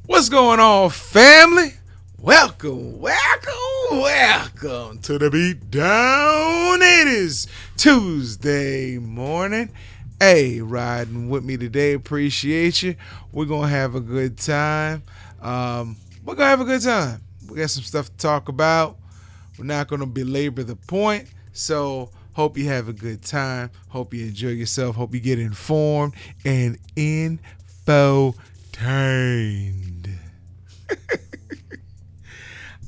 What's going on, family? Welcome to the Beatdown. It is Tuesday morning. Hey, riding with me today. Appreciate you. We're going to have a good time. We got some stuff to talk about. We're not going to belabor the point. So, hope you have a good time. Hope you enjoy yourself. Hope you get informed and infotained.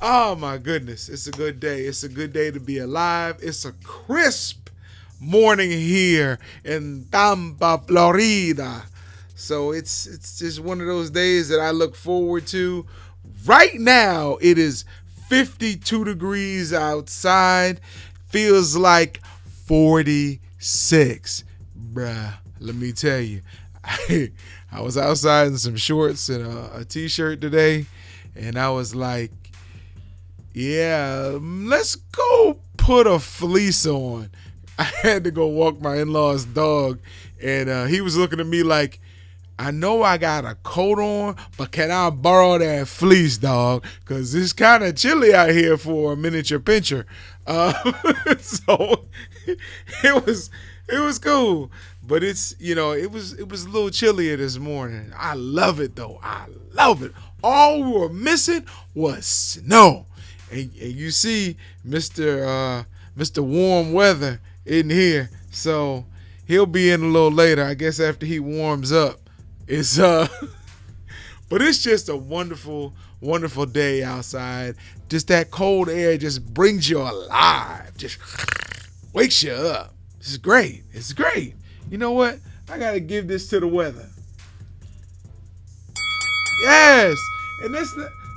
Oh my goodness, it's a good day. It's a good day to be alive. It's a crisp morning here in Tampa, Florida. So it's just one of those days that I look forward to. Right now, it is 52 degrees outside. Feels like 46. Bruh, let me tell you. I was outside in some shorts and a t-shirt today, and I was like, yeah, let's go put a fleece on. I had to go walk my in-laws' dog, and he was looking at me like, I know I got a coat on, but can I borrow that fleece, dog? Because it's kind of chilly out here for a miniature pincher. So it was cool. But it was a little chillier this morning. I love it, though. I love it. All we were missing was snow. And you see Mr. Warm Weather in here. So he'll be in a little later, I guess, after he warms up. But it's just a wonderful, wonderful day outside. Just that cold air just brings you alive. Just wakes you up. It's great. It's great. You know what? I got to give this to the weather. Yes. And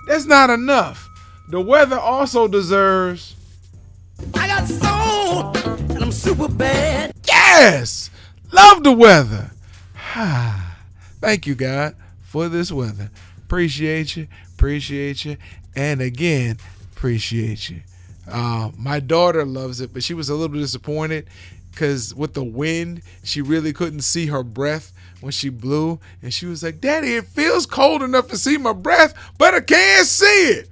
that's not enough. The weather also deserves. I got soul and I'm super bad. Yes. Love the weather. Thank you, God, for this weather. Appreciate you. And again, appreciate you. My daughter loves it, but she was a little disappointed because with the wind, she really couldn't see her breath when she blew. And she was like, Daddy, it feels cold enough to see my breath, but I can't see it.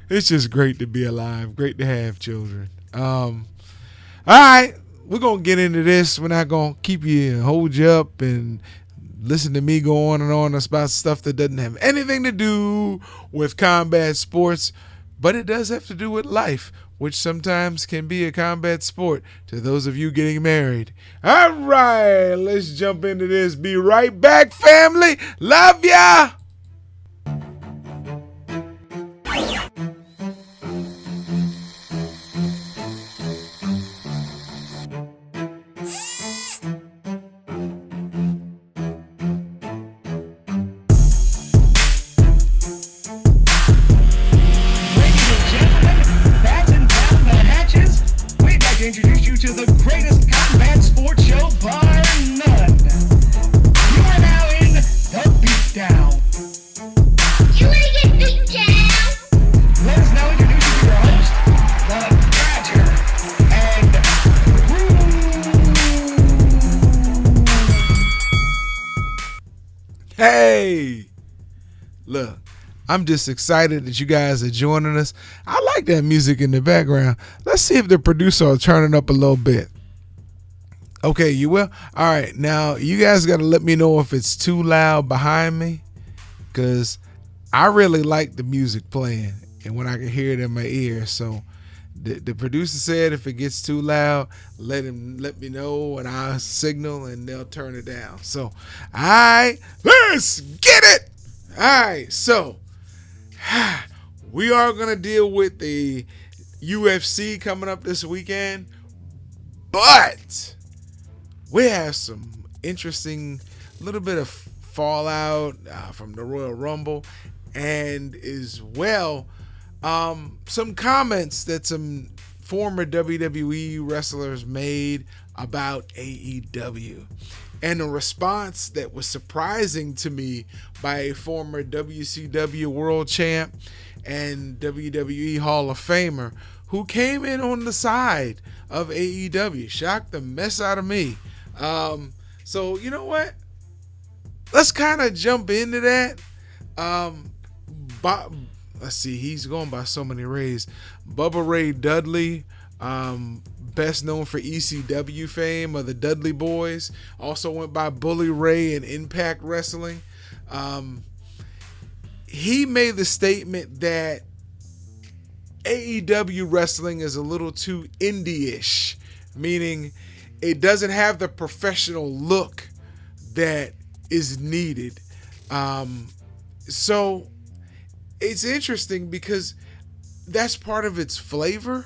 It's just great to be alive. Great to have children. All right. We're going to get into this. We're not going to keep you and hold you up and listen to me go on and on about stuff that doesn't have anything to do with combat sports, but it does have to do with life, which sometimes can be a combat sport to those of you getting married. All right, let's jump into this. Be right back, family. Love ya. Introduce you to the greatest combat sports show bar none. You are now in the Beatdown. You wanna get beat down? Let us now introduce you to your host, the Badger, and Roo. Hey, look. I'm just excited that you guys are joining us. I like that music in the background. Let's see if the producer will turn it up a little bit. Okay, you will? All right, now you guys got to let me know if it's too loud behind me, because I really like the music playing and when I can hear it in my ear. So the producer said if it gets too loud, let me know and I'll signal and they'll turn it down. So, all right, let's get it. All right, so we are going to deal with the UFC coming up this weekend, but we have some interesting little bit of fallout from the Royal Rumble, and as well some comments that some former WWE wrestlers made about AEW. And a response that was surprising to me by a former WCW world champ and WWE Hall of Famer who came in on the side of AEW. Shocked the mess out of me. So you know what? let's kind of jump into that. Bob, let's see, he's going by so many Rays. Bubba Ray Dudley, best known for ECW fame of the Dudley Boys, also went by Bully Ray in Impact Wrestling. He made the statement that AEW wrestling is a little too indie-ish, meaning it doesn't have the professional look that is needed. So it's interesting because that's part of its flavor.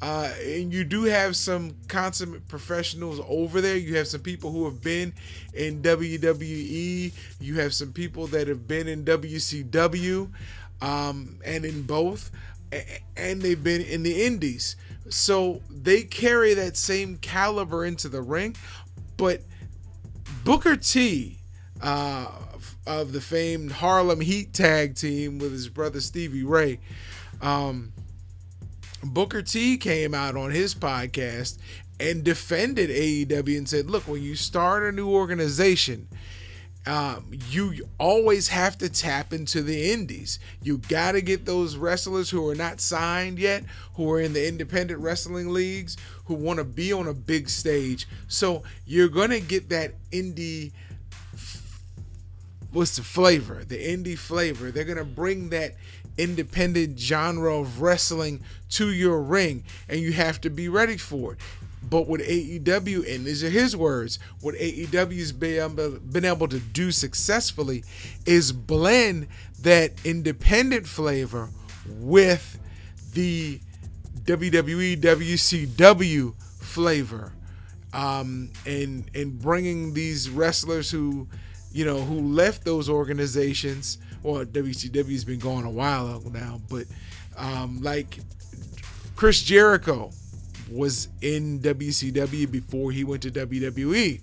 And you do have some consummate professionals over there. You have some people who have been in WWE. You have some people that have been in WCW, and in both. And they've been in the indies. So they carry that same caliber into the ring. But Booker T, of the famed Harlem Heat tag team with his brother Stevie Ray, Booker T came out on his podcast and defended AEW and said, look, when you start a new organization, you always have to tap into the indies. You got to get those wrestlers who are not signed yet, who are in the independent wrestling leagues, who want to be on a big stage. So you're going to get that indie, what's the flavor? The indie flavor. They're going to bring that independent genre of wrestling to your ring, and you have to be ready for it. But what AEW, and these are his words, what AEW's been able to do successfully is blend that independent flavor with the WWE, WCW flavor, and bringing these wrestlers who left those organizations. Well, WCW's been going a while now, but like Chris Jericho was in WCW before he went to WWE.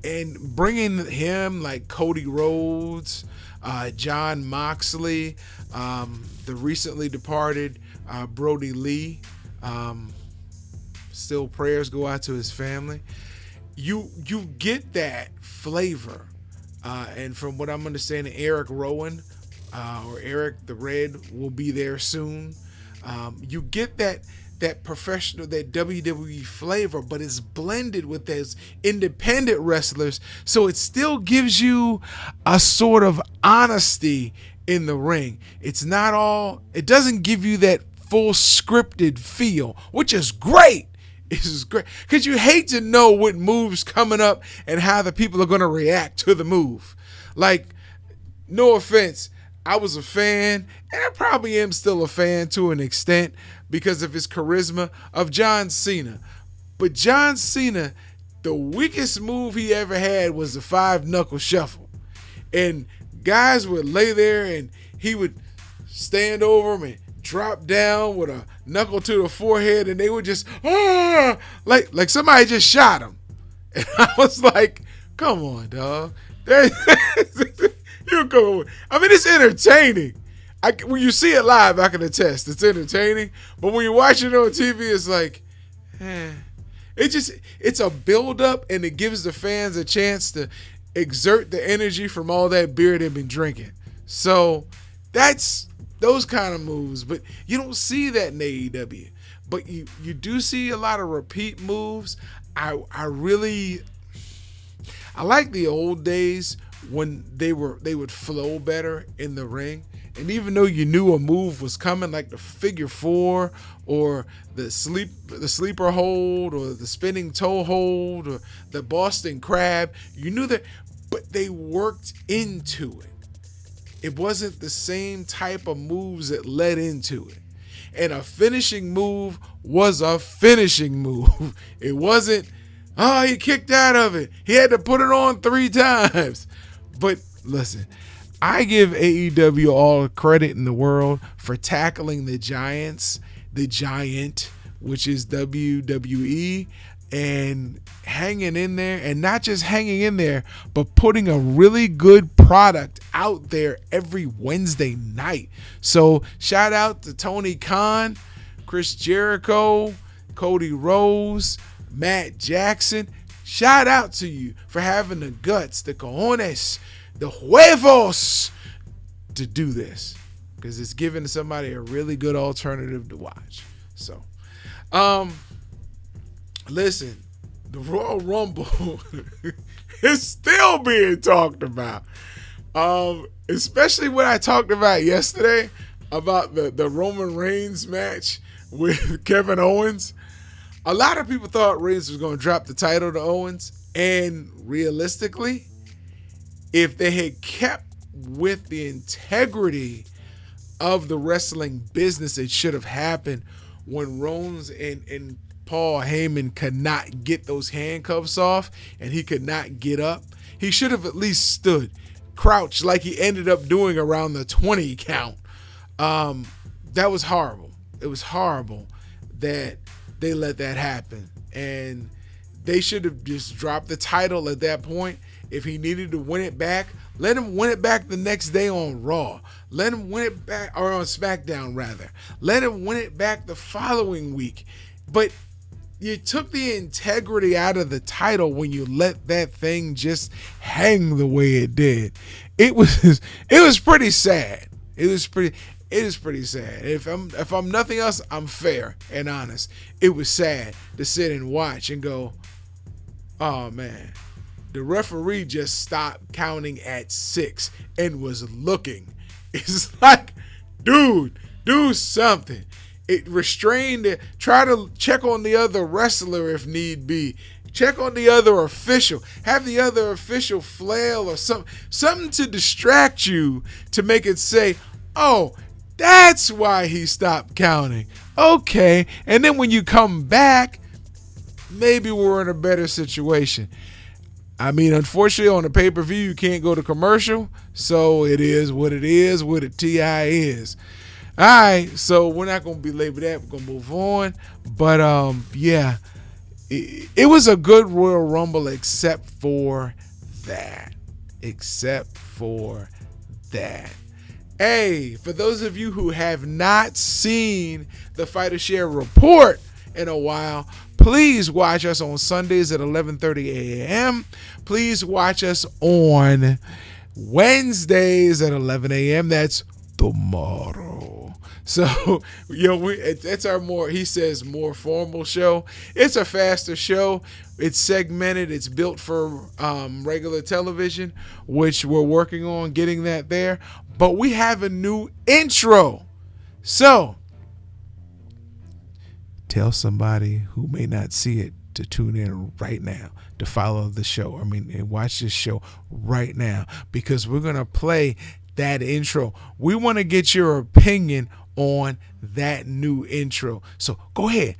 And bringing him, like Cody Rhodes, John Moxley, the recently departed Brody Lee, still prayers go out to his family. You get that flavor. And from what I'm understanding, Eric Rowan, or Eric the Red, will be there soon. You get that professional, that WWE flavor, but it's blended with those independent wrestlers, so it still gives you a sort of honesty in the ring. It doesn't give you that full scripted feel, which is great. This is great because you hate to know what move's coming up and how the people are going to react to the move. Like, no offense, I was a fan, and I probably am still a fan to an extent because of his charisma, of John Cena. But John Cena, the weakest move he ever had was the 5-knuckle shuffle. And guys would lay there and he would stand over him and drop down with a knuckle to the forehead, and they would just, like somebody just shot him. And I was like, come on, dog. You go. I mean, it's entertaining. When you see it live, I can attest it's entertaining. But when you watch it on TV, it's like, it's a build up, and it gives the fans a chance to exert the energy from all that beer they've been drinking. So that's those kind of moves, but you don't see that in AEW. But you do see a lot of repeat moves. I like the old days when they would flow better in the ring. And even though you knew a move was coming, like the figure 4 or the sleeper hold or the spinning toe hold or the Boston Crab, you knew that, but they worked into it. It wasn't the same type of moves that led into it. And a finishing move was a finishing move. It wasn't, he kicked out of it. He had to put it on 3 times. But listen, I give AEW all the credit in the world for tackling the giant, which is WWE, and hanging in there, and not just hanging in there, but putting a really good product out there every Wednesday night. So shout out to Tony Khan, Chris Jericho, Cody Rhodes, Matt Jackson. Shout out to you for having the guts, the cojones, the huevos to do this, because it's giving somebody a really good alternative to watch. So, listen, the Royal Rumble is still being talked about. Especially what I talked about yesterday about the Roman Reigns match with Kevin Owens. A lot of people thought Reigns was going to drop the title to Owens, and realistically, if they had kept with the integrity of the wrestling business, it should have happened when Rollins and Paul Heyman could not get those handcuffs off and he could not get up. He should have at least stood, crouched like he ended up doing around the 20 count. That was horrible. It was horrible that they let that happen. And they should have just dropped the title at that point. If he needed to win it back, let him win it back the next day on Raw. Let him win it back, or on SmackDown rather. Let him win it back the following week. But you took the integrity out of the title when you let that thing just hang the way it did. It was pretty sad. It is pretty sad. If I'm nothing else, I'm fair and honest. It was sad to sit and watch and go, oh man, the referee just stopped counting at 6 and was looking. It's like, dude, do something. It restrained it. Try to check on the other wrestler if need be. Check on the other official. Have the other official flail or something to distract you to make it say, oh, that's why he stopped counting. Okay. And then when you come back, maybe we're in a better situation. I mean, unfortunately, on the pay-per-view, you can't go to commercial. So it is what it is, what a TI is. All right, so we're not going to belabor that. We're going to move on. But, yeah, it was a good Royal Rumble except for that. Hey, for those of you who have not seen the Fighter Share Report in a while, please watch us on Sundays at 11:30 a.m. Please watch us on Wednesdays at 11 a.m. That's tomorrow. So, it's our more formal show. It's a faster show. It's segmented. It's built for regular television, which we're working on getting that there. But we have a new intro. So, tell somebody who may not see it to tune in right now, to follow the show. And watch this show right now, because we're going to play that intro. We want to get your opinion on that new intro. So go ahead.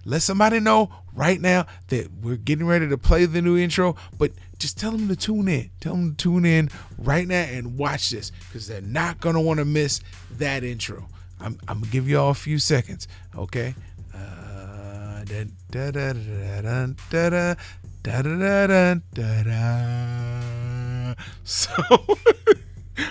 Let somebody know right now that we're getting ready to play the new intro, but just tell them to tune in. Tell them to tune in right now and watch this, because they're not going to want to miss that intro. I'm going to give you all a few seconds, okay? So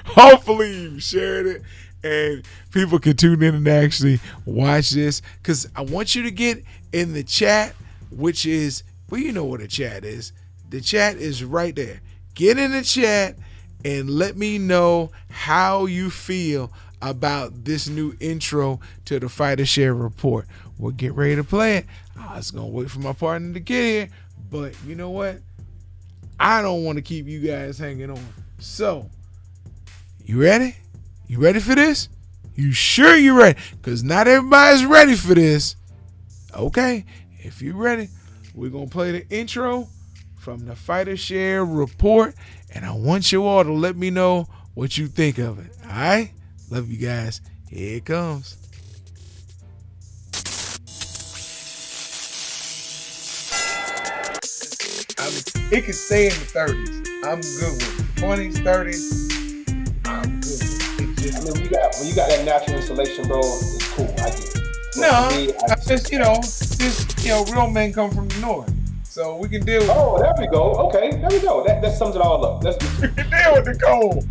hopefully you shared it and people can tune in and actually watch this, because I want you to get in the chat, which is, well, you know what a chat is. The chat is right there. Get in the chat and let me know how you feel about this new intro to the Fighter Share Report. We'll get ready to play it. I was going to wait for my partner to get here, but you know what? I don't want to keep you guys hanging on. So, you ready? You ready for this? You sure you ready? Because not everybody's ready for this. Okay, if you're ready, we're going to play the intro from the Fighter Share Report, and I want you all to let me know what you think of it. All right? Love you guys. Here it comes. It can stay in the 30s. I'm good with it. 20s, 30s, I'm good with it. When you got that natural installation, bro, it's cool. I get it. Real men come from the north, so we can deal with. Oh, there we go. Okay, there we go. That sums it all up. Let's we can deal with the cold.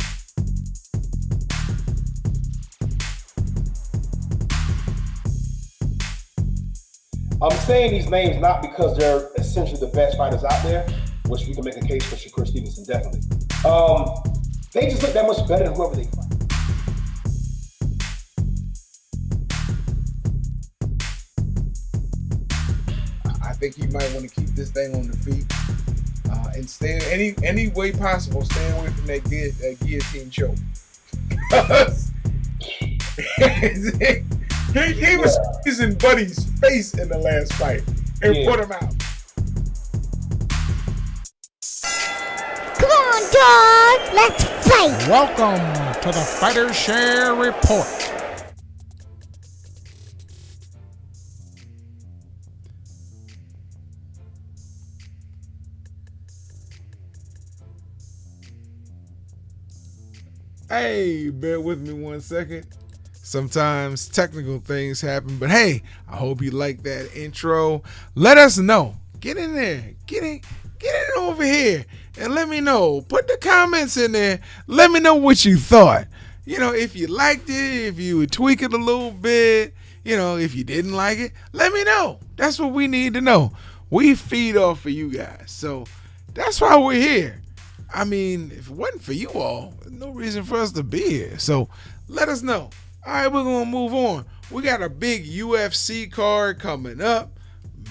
I'm saying these names not because they're essentially the best fighters out there, which we can make a case for Shakur Stevenson definitely. They just look that much better than whoever they fight. I think you might want to keep this thing on the feet and stay any way possible. Stay away from that guillotine choke. he was squeezing Buddy's face in the last fight and put him out. Come on, dog. Let's fight. Welcome to the Fighter Share Report. Hey, bear with me 1 second. Sometimes technical things happen, but hey, I hope you like that intro. Let us know. Get in there. Get in over here and let me know. Put the comments in there. Let me know what you thought. You know, if you liked it, if you would tweak it a little bit, you know, if you didn't like it, let me know. That's what we need to know. We feed off of you guys. So that's why we're here. I mean, if it wasn't for you all, there's no reason for us to be here. So let us know. All right, we're going to move on. We got a big UFC card coming up.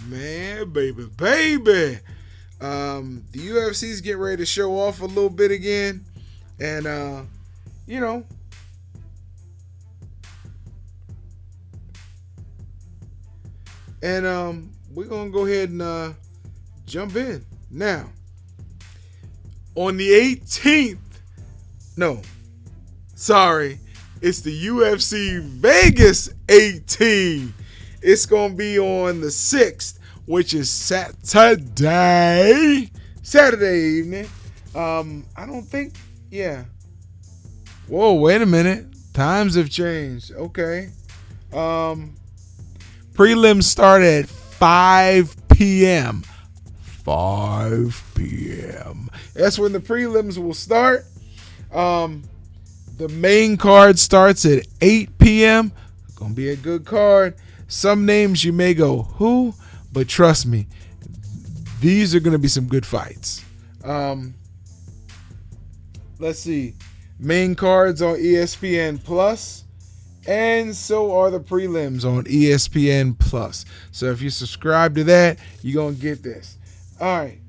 Man, baby. The UFC's getting ready to show off a little bit again. And, you know, we're going to go ahead and jump in. Now, on the 18th, it's the UFC Vegas 18. It's going to be on the 6th, which is Saturday evening. I don't think, Whoa, wait a minute. Times have changed. Okay. Prelims start at 5 p.m. 5 p.m. That's when the prelims will start. The main card starts at 8 p.m. It's going to be a good card. Some names you may go, who? But trust me, these are going to be some good fights. Let's see. Main cards on ESPN Plus, and so are the prelims on ESPN Plus. So if you subscribe to that, you're going to get this. All right.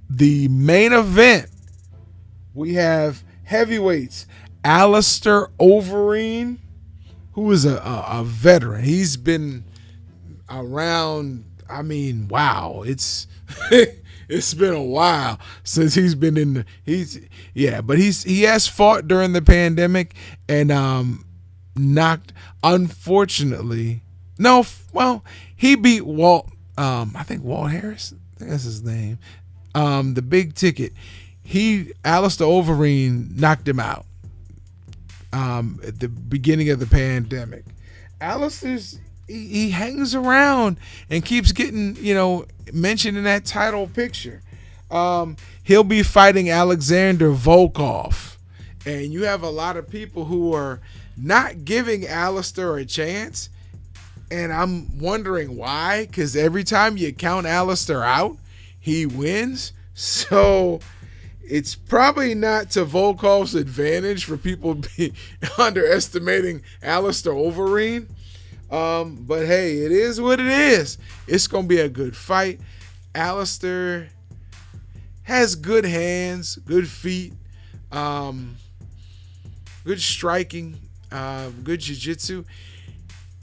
The main event, we have heavyweights. Alistair Overeem, who is a veteran. He's been around, I mean, wow. It's it's been a while since he's been in but he has fought during the pandemic and he beat Walt Harris. I think that's his name. The big ticket. Alistair Overeem knocked him out at the beginning of the pandemic. Alistair's he hangs around and keeps getting, mentioned in that title picture. He'll be fighting Alexander Volkov. And you have a lot of people who are not giving Alistair a chance. And I'm wondering why, because every time you count Alistair out, he wins. So it's probably not to Volkov's advantage for people be underestimating Alistair Overeem. But hey, it is what it is. It's going to be a good fight. Alistair has good hands, good feet, good striking, good jiu-jitsu.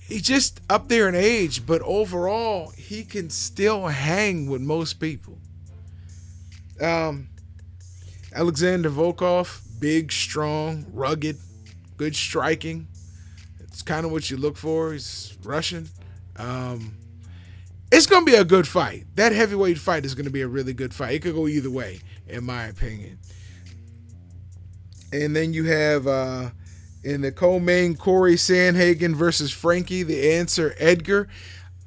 He's just up there in age, but overall, he can still hang with most people. Alexander Volkov, big, strong, rugged, good striking. It's kind of what you look for. He's Russian. It's going to be a good fight. That heavyweight fight is going to be a really good fight. It could go either way, in my opinion. And then you have in the co-main, Corey Sandhagen versus Frankie the Answer Edgar.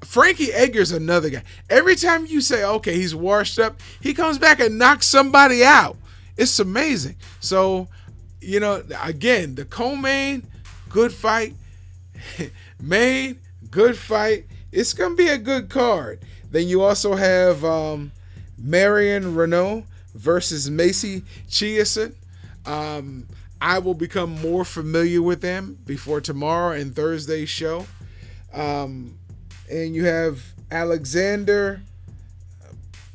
Frankie Edgar's another guy. Every time you say, okay, he's washed up, he comes back and knocks somebody out. It's amazing. So, again, the co-main, good fight. Main, good fight. It's going to be a good card. Then you also have Marion Renault versus Macy Chiasson. I will become more familiar with them before tomorrow and Thursday's show. And you have Alexander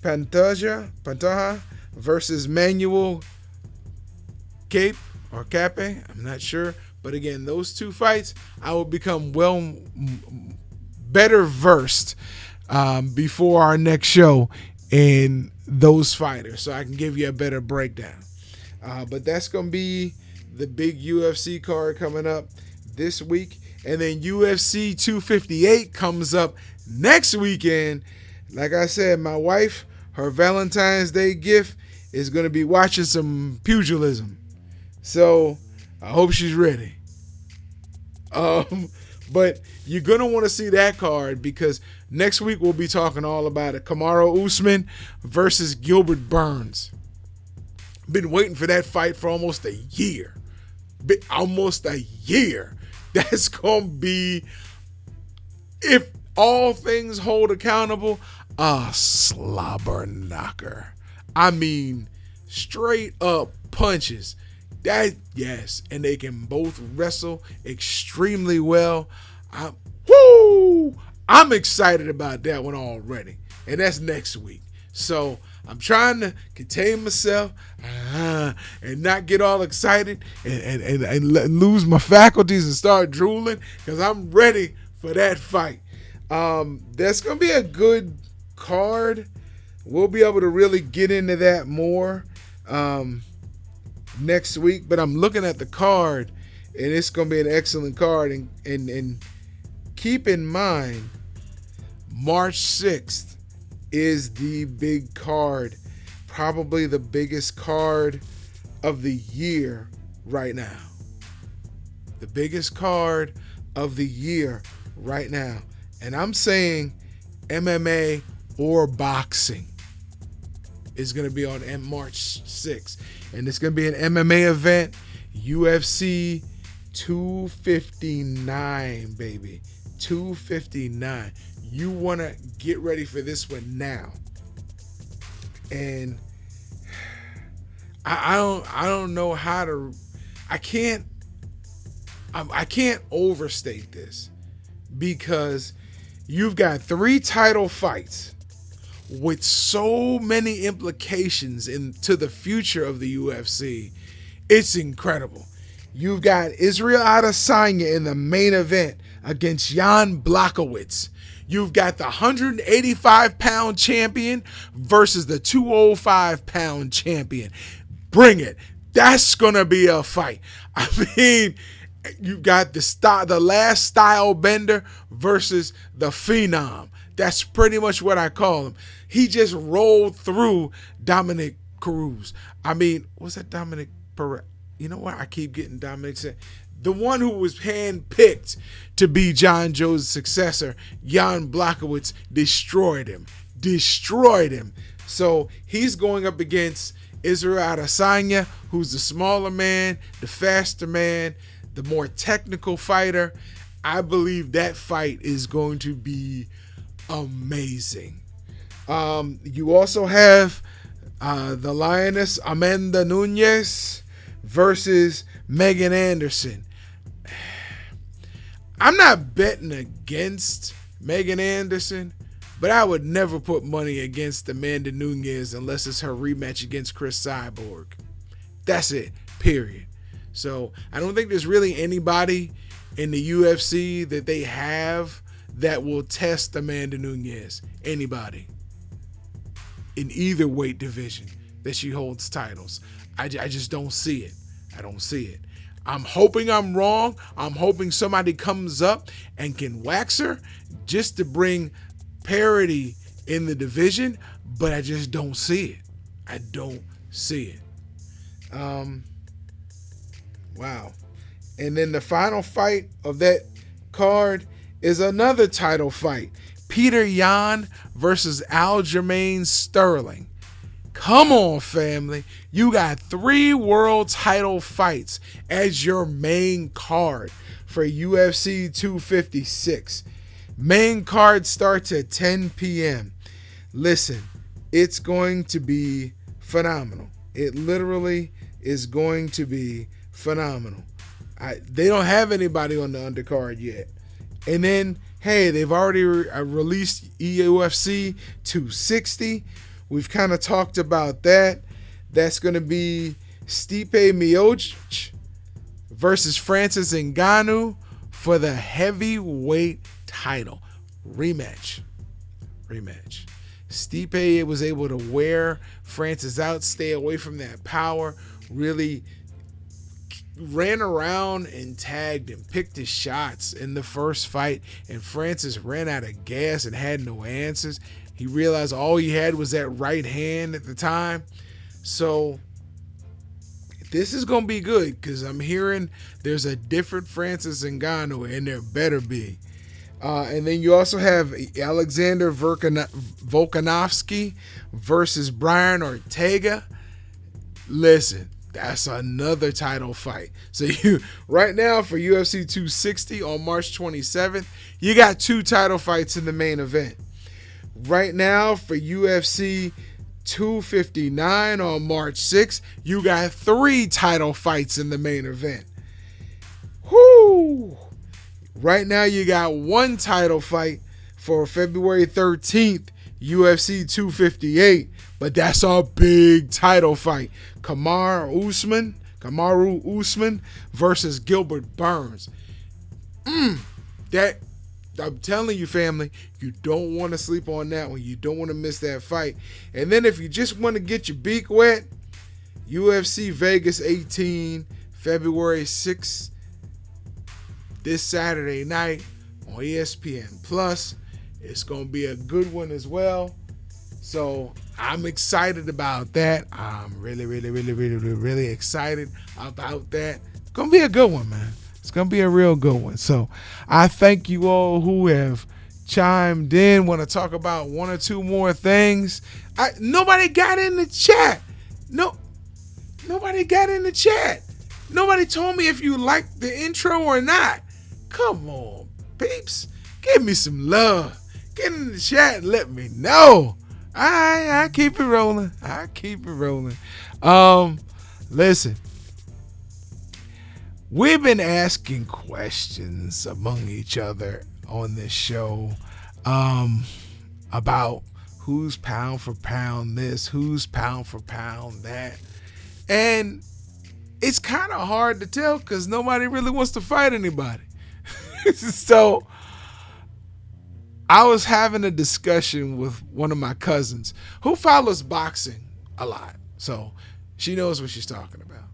Pantoja versus Manuel Cape. I'm not sure. But again, those two fights, I will become better versed before our next show in those fighters, so I can give you a better breakdown. But that's going to be the big UFC card coming up this week. And then UFC 258 comes up next weekend. Like I said, my wife, her Valentine's Day gift is going to be watching some pugilism. So I hope she's ready. But you're going to want to see that card because next week we'll be talking all about it. Kamaru Usman versus Gilbert Burns. Been waiting for that fight for almost a year. That's going to be, if all things hold accountable, a slobber knocker. I mean, straight up punches. Yes, and they can both wrestle extremely well. I'm excited about that one already, and that's next week. So I'm trying to contain myself and not get all excited and lose my faculties and start drooling because I'm ready for that fight. That's going to be a good card. We'll be able to really get into that more next week, but I'm looking at the card and it's going to be an excellent card. And keep in mind, March 6th is the big card, probably the biggest card of the year right now. The biggest card of the year right now. And I'm saying MMA or boxing is going to be on March 6th. And it's going to be an MMA event, UFC 259, baby. 259. You want to get ready for this one now. And I don't know how to, I can't overstate this because you've got 3 title fights with so many implications into the future of the UFC. It's incredible. You've got Israel Adesanya in the main event against Jan Blachowicz. You've got the 185-pound champion versus the 205-pound champion. Bring it. That's going to be a fight. I mean, you got the last style bender versus the phenom. That's pretty much what I call him. He just rolled through Dominic Cruz. I mean, what's that Dominic Perez? You know what? I keep getting Dominic said. The one who was handpicked to be John Joe's successor, Jan Blachowicz, destroyed him. So he's going up against Israel Adesanya, who's the smaller man, the faster man, the more technical fighter. I believe that fight is going to be amazing. You also have the Lioness Amanda Nunes versus Megan Anderson. I'm not betting against Megan Anderson, but I would never put money against Amanda Nunes unless it's her rematch against Chris Cyborg. That's it, period. So I don't think there's really anybody in the UFC that they have that will test Amanda Nunes. Anybody in either weight division that she holds titles. I just don't see it. I don't see it. I'm hoping I'm wrong. I'm hoping somebody comes up and can wax her just to bring parity in the division, but I just don't see it. I don't see it. Wow. And then the final fight of that card is another title fight. Peter Yan versus Aljamain Sterling. Come on, family. You got 3 world title fights as your main card for UFC 256. Main card starts at 10 p.m. Listen, it's going to be phenomenal. It literally is going to be phenomenal. They don't have anybody on the undercard yet. And then, hey, they've already released UFC 260. We've kind of talked about that. That's going to be Stipe Miocic versus Francis Ngannou for the heavyweight title. Rematch. Stipe was able to wear Francis out, stay away from that power, really ran around and tagged and picked his shots in the first fight, and Francis ran out of gas and had no answers. He realized all he had was that right hand at the time. So this is going to be good because I'm hearing there's a different Francis Ngannou, and there better be. And then you also have Alexander Volkanovski versus Brian Ortega. Listen, that's another title fight. So you right now for UFC 260 on March 27th, you got 2 title fights in the main event. Right now for UFC 259 on March 6th, you got 3 title fights in the main event. Whoo! Right now you got 1 title fight for February 13th, UFC 258, but that's a big title fight. Kamaru Usman versus Gilbert Burns. That, I'm telling you, family, you don't want to sleep on that one. You don't want to miss that fight. And then if you just want to get your beak wet, UFC Vegas 18, February 6th, this Saturday night on ESPN Plus. It's going to be a good one as well. So I'm excited about that. I'm really excited about that. It's going to be a good one, man. It's going to be a real good one. So I thank you all who have chimed in. Want to talk about 1 or 2 more things. Nobody got in the chat. Nobody got in the chat. Nobody told me if you liked the intro or not. Come on, peeps. Give me some love. Get in the chat and let me know. I keep it rolling. Listen. We've been asking questions among each other on this show about who's pound for pound this, who's pound for pound that. And it's kind of hard to tell because nobody really wants to fight anybody. So I was having a discussion with one of my cousins who follows boxing a lot. So she knows what she's talking about.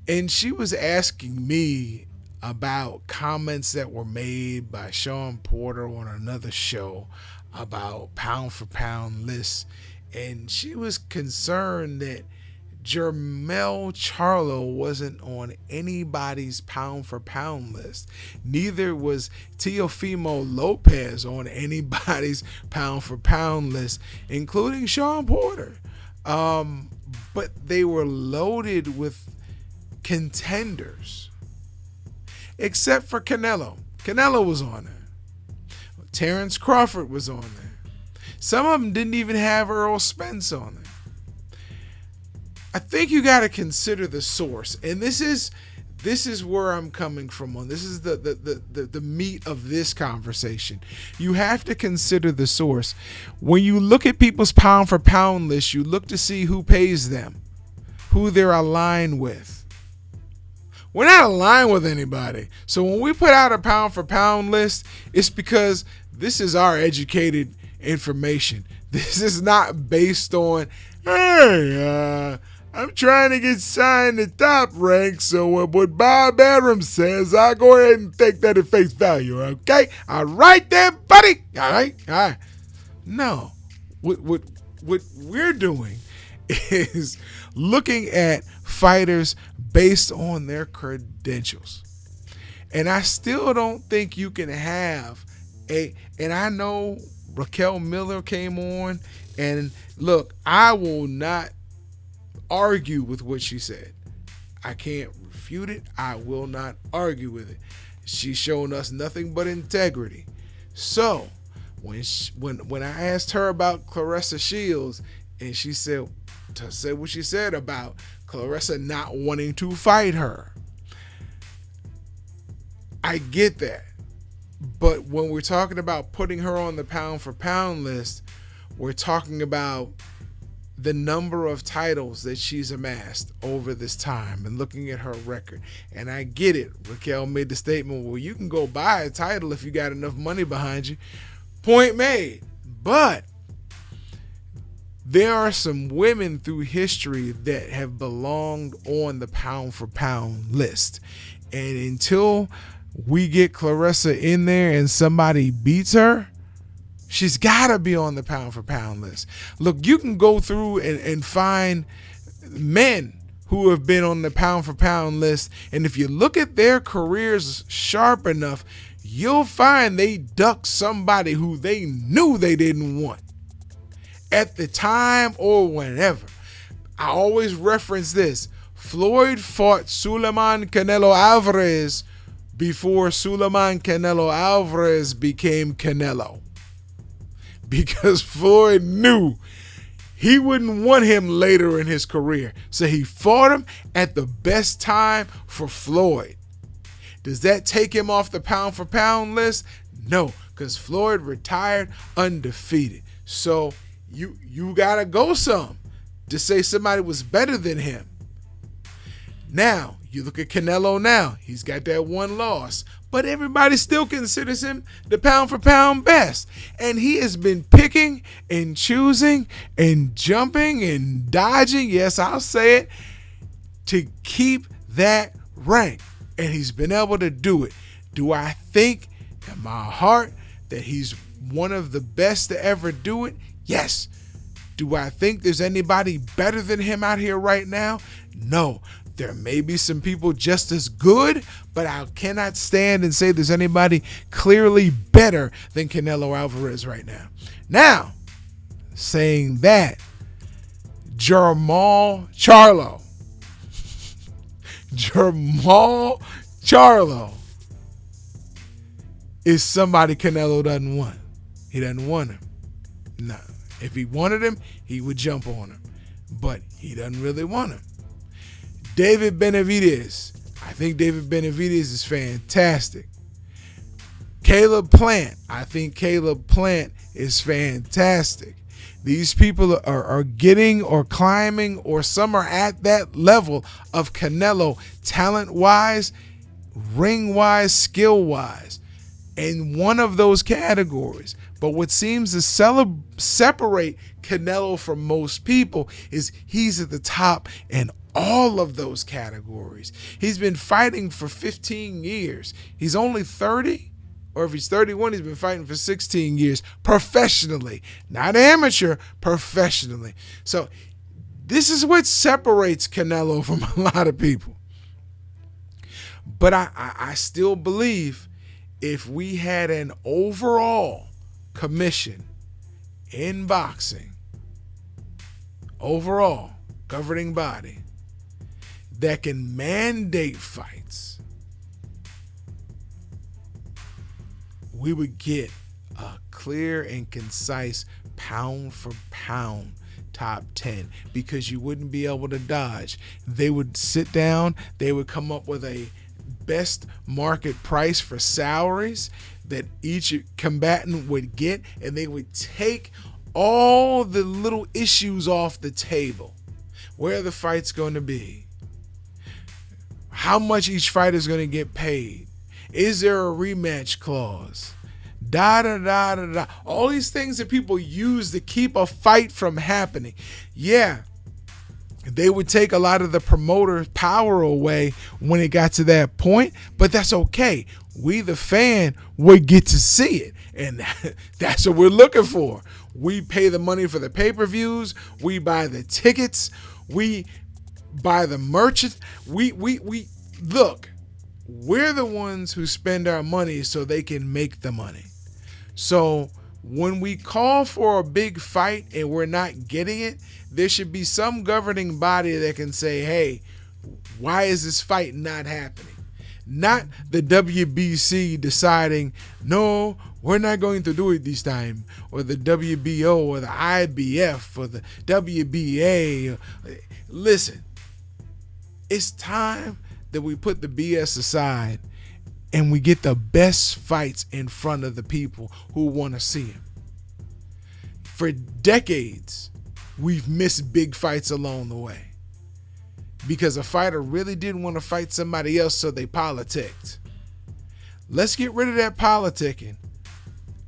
And she was asking me about comments that were made by Sean Porter on another show about pound for pound lists. And she was concerned that Jermell Charlo wasn't on anybody's pound for pound list. Neither was Teofimo Lopez on anybody's pound for pound list, including Sean Porter. But they were loaded with contenders, except for Canelo. Canelo was on there. Terrence Crawford was on there. Some of them didn't even have Earl Spence on there. I think you got to consider the source, and this is where I'm coming from on. This is the meat of this conversation. You have to consider the source. When you look at people's pound for pound list, you look to see who pays them, who they're aligned with. We're not aligned with anybody. So when we put out a pound for pound list, it's because this is our educated information. This is not based on, hey, I'm trying to get signed to Top Rank, so what Bob Arum says, I'll go ahead and take that at face value, okay? All right there, buddy. All right. No. What we're doing is looking at fighters based on their credentials. And I still don't think you can have and I know Raquel Miller came on And look, I will not argue with what she said. I can't refute it. I will not argue with it. She's shown us nothing but integrity. So when I asked her about Claressa Shields, and she said what she said about Claressa not wanting to fight her, I get that. But when we're talking about putting her on the pound for pound list, we're talking about the number of titles that she's amassed over this time and looking at her record. And I get it. Raquel made the statement, well, you can go buy a title if you got enough money behind you. Point made. But there are some women through history that have belonged on the pound for pound list. And until we get Claressa in there and somebody beats her, she's got to be on the pound for pound list. Look, you can go through and find men who have been on the pound for pound list, and if you look at their careers sharp enough, you'll find they ducked somebody who they knew they didn't want at the time or whenever. I always reference this. Floyd fought Suleiman Canelo Alvarez before Suleiman Canelo Alvarez became Canelo, because Floyd knew he wouldn't want him later in his career. So he fought him at the best time for Floyd. Does that take him off the pound for pound list? No, because Floyd retired undefeated. So you gotta go some to say somebody was better than him. Now, you look at Canelo now. He's got that one loss. But everybody still considers him the pound for pound best. And he has been picking and choosing and jumping and dodging, yes, I'll say it, to keep that rank. And he's been able to do it. Do I think in my heart that he's one of the best to ever do it? Yes. Do I think there's anybody better than him out here right now? No. There may be some people just as good, but I cannot stand and say there's anybody clearly better than Canelo Alvarez right now. Now, saying that, Jermall Charlo is somebody Canelo doesn't want. He doesn't want him. No. If he wanted him, he would jump on him. But he doesn't really want him. David Benavidez. I think David Benavidez is fantastic. Caleb Plant. I think Caleb Plant is fantastic. These people are getting or climbing, or some are at that level of Canelo, talent-wise, ring-wise, skill-wise, in one of those categories. But what seems to separate Canelo from most people is he's at the top in all of those categories. He's been fighting for 15 years. He's only 30, or if he's 31, he's been fighting for 16 years professionally, not amateur, professionally. So this is what separates Canelo from a lot of people. But I still believe if we had an overall commission in boxing, overall governing body, that can mandate fights, we would get a clear and concise pound for pound top 10, because you wouldn't be able to dodge. They would sit down, they would come up with a best market price for salaries that each combatant would get, and they would take all the little issues off the table. Where the fight's going to be, how much each fighter is going to get paid, is there a rematch clause, da-da-da-da-da. All these things that people use to keep a fight from happening. Yeah, they would take a lot of the promoter's power away when it got to that point, but that's okay. We, the fan, would get to see it, and that's what we're looking for. We pay the money for the pay-per-views. We buy the tickets. We buy the merchant. We look, we're the ones who spend our money so they can make the money. So when we call for a big fight and we're not getting it, there should be some governing body that can say, hey, why is this fight not happening? Not the WBC deciding, no, we're not going to do it this time, or the WBO or the IBF or the WBA. Listen, it's time that we put the BS aside and we get the best fights in front of the people who want to see them. For decades, we've missed big fights along the way because a fighter really didn't want to fight somebody else, so they politicked. Let's get rid of that politicking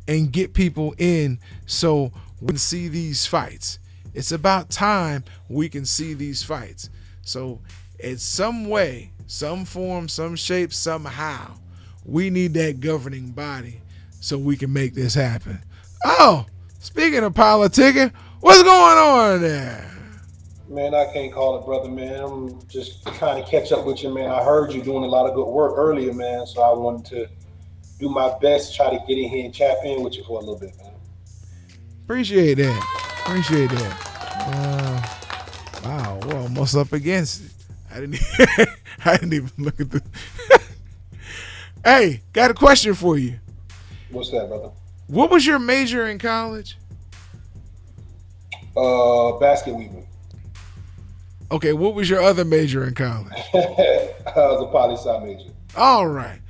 and get people in so we can see these fights. It's about time we can see these fights. So in some way, some form, some shape, somehow, we need that governing body so we can make this happen. Oh, speaking of politicking, what's going on there? Man, I can't call it, brother, man. I'm just trying to catch up with you, man. I heard you doing a lot of good work earlier, man, so I wanted to do my best to try to get in here and chap in with you for a little bit, man. Appreciate that. Wow, we're almost up against it. I didn't even look at the. Hey, got a question for you. What's that, brother? What was your major in college? Basket weaving. Okay, what was your other major in college? I was a poli-sci major. All right.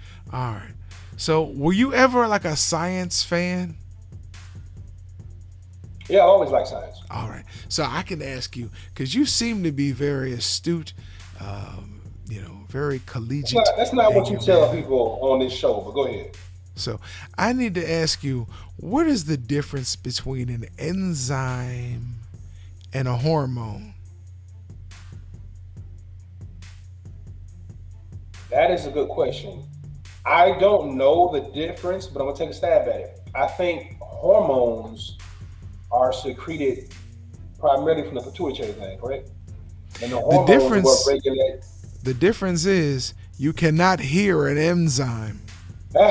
So, were you ever like a science fan? Yeah, I always like science. All right. So I can ask you, because you seem to be very astute, very collegiate. That's not what you tell people on this show, but go ahead. So I need to ask you, what is the difference between an enzyme and a hormone? That is a good question. I don't know the difference, but I'm going to take a stab at it. I think hormones are secreted primarily from the pituitary gland, correct? And the hormones are what regulate. The difference is you cannot hear an enzyme. Hey,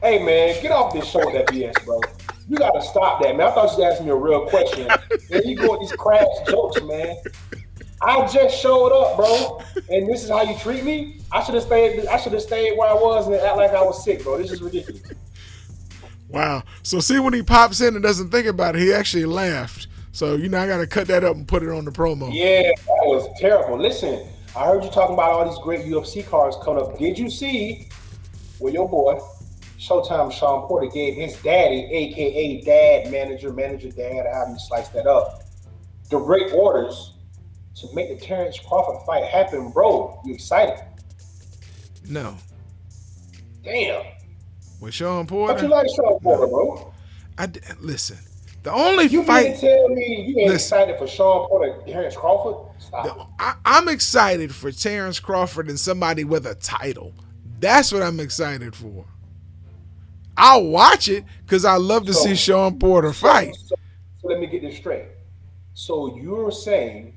man, get off this show with that BS, bro. You got to stop that, man. I thought you was asking me a real question. And you go with these crash jokes, man. I just showed up, bro, and this is how you treat me? I should have stayed where I was and act like I was sick, bro. This is ridiculous. Wow. So see, when he pops in and doesn't think about it, he actually laughed. So, I got to cut that up and put it on the promo. Yeah, that was terrible. Listen, I heard you talking about all these great UFC cards coming up. Did you see where your boy, Showtime Sean Porter, gave his daddy, a.k.a. dad, manager, dad, how do you slice that up, direct orders to make the Terrence Crawford fight happen? Bro, you excited? No. Damn. With Sean Porter? But you like Sean Porter, bro. Listen, the only you fight... You tell me you ain't excited for Sean Porter and Terrence Crawford? Stop. I'm excited for Terrence Crawford and somebody with a title. That's what I'm excited for. I'll watch it because I love to see Sean Porter fight. So let me get this straight. So you're saying...